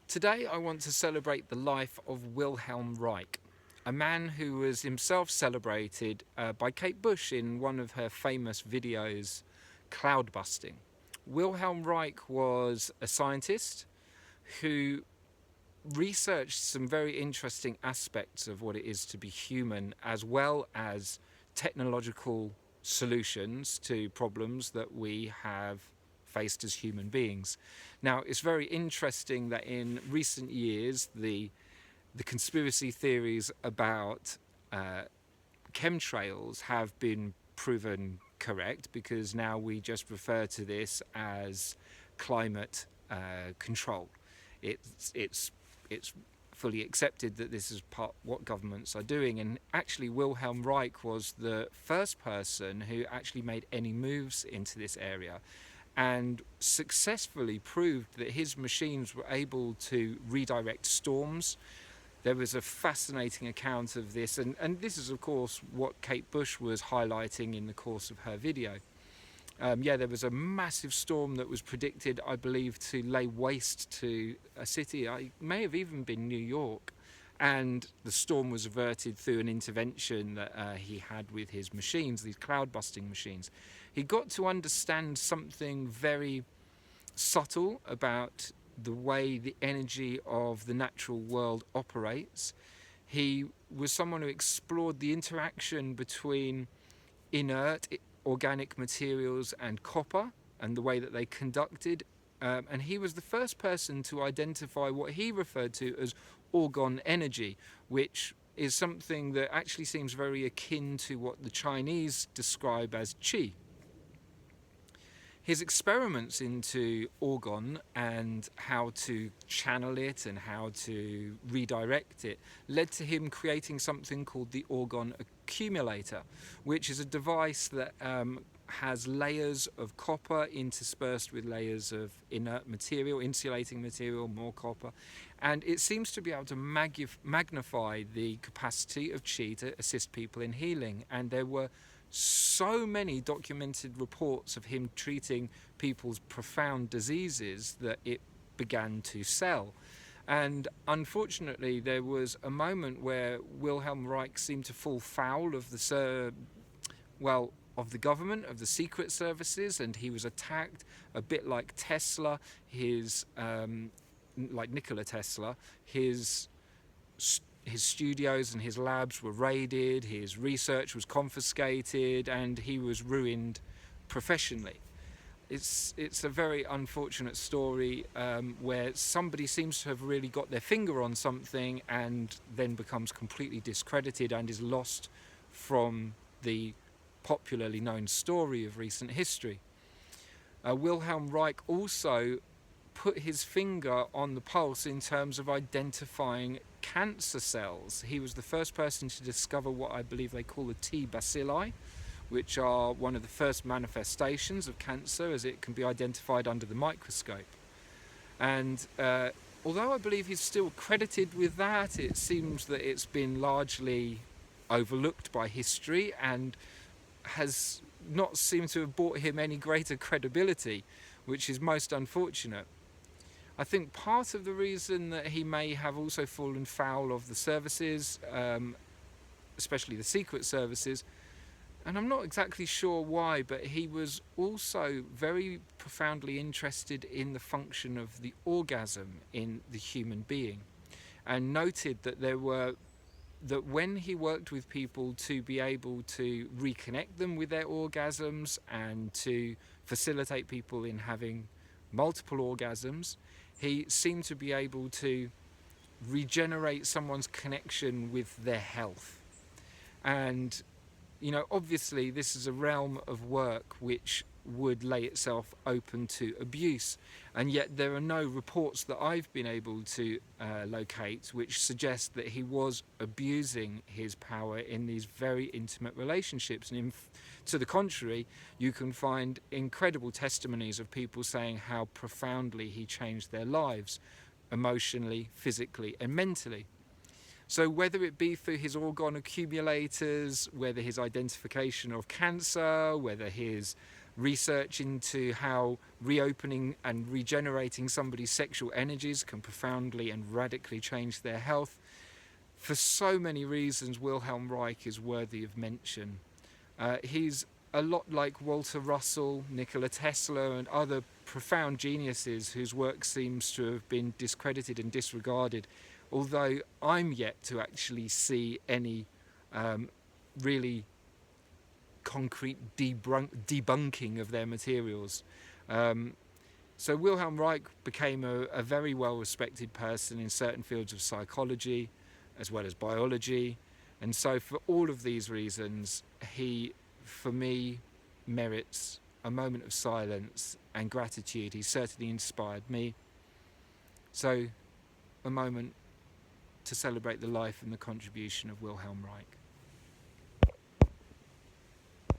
Today I want to celebrate the life of Wilhelm Reich, a man who was himself celebrated by Kate Bush in one of her famous videos, Cloud Busting. Wilhelm Reich was a scientist who researched some very interesting aspects of what it is to be human, as well as technological solutions to problems that we have faced as human beings. Now, it's very interesting that in recent years, the conspiracy theories about chemtrails have been proven correct, because now we just refer to this as climate control. It's fully accepted that this is part what governments are doing, and actually Wilhelm Reich was the first person who actually made any moves into this area and successfully proved that his machines were able to redirect storms. There was a fascinating account of this, and this is of course what Kate Bush was highlighting in the course of her video. There was a massive storm that was predicted, I believe, to lay waste to a city. It may have even been New York. And the storm was averted through an intervention that he had with his machines, these cloud busting machines. He got to understand something very subtle about the way the energy of the natural world operates. He was someone who explored the interaction between inert organic materials and copper and the way that they conducted, and he was the first person to identify what he referred to as orgone energy, which is something that actually seems very akin to what the Chinese describe as qi. His experiments into orgone and how to channel it and how to redirect it led to him creating something called the orgone accumulator, which is a device that has layers of copper interspersed with layers of inert material, insulating material, more copper, and it seems to be able to magnify the capacity of qi to assist people in healing. And there were so many documented reports of him treating people's profound diseases that it began to sell. And unfortunately, there was a moment where Wilhelm Reich seemed to fall foul of the of the government, of the secret services, and he was attacked a bit like Tesla, like Nikola Tesla. His studios and his labs were raided, his research was confiscated, and he was ruined professionally. It's a very unfortunate story where somebody seems to have really got their finger on something and then becomes completely discredited and is lost from the popularly known story of recent history. Wilhelm Reich also put his finger on the pulse in terms of identifying cancer cells. He was the first person to discover what I believe they call the t-baccilli, which are one of the first manifestations of cancer as it can be identified under the microscope. And although I believe he's still credited with that, it seems that it's been largely overlooked by history and has not seemed to have brought him any greater credibility, which is most unfortunate. I think part of the reason that he may have also fallen foul of the services, especially the secret services, and I'm not exactly sure why, but he was also very profoundly interested in the function of the orgasm in the human being, and noted that when he worked with people to be able to reconnect them with their orgasms and to facilitate people in having multiple orgasms, he seemed to be able to regenerate someone's connection with their health. And, obviously this is a realm of work which would lay itself open to abuse, and yet there are no reports that I've been able to locate which suggest that he was abusing his power in these very intimate relationships. And to the contrary, you can find incredible testimonies of people saying how profoundly he changed their lives, emotionally, physically and mentally. So whether it be through his orgone accumulators, whether his identification of cancer, whether his research into how reopening and regenerating somebody's sexual energies can profoundly and radically change their health. For so many reasons, Wilhelm Reich is worthy of mention. He's a lot like Walter Russell, Nikola Tesla, and other profound geniuses whose work seems to have been discredited and disregarded, although I'm yet to actually see any really concrete debunking of their materials. So Wilhelm Reich became a very well-respected person in certain fields of psychology as well as biology, and so for all of these reasons he, for me, merits a moment of silence and gratitude. He certainly inspired me. So a moment to celebrate the life and the contribution of Wilhelm Reich.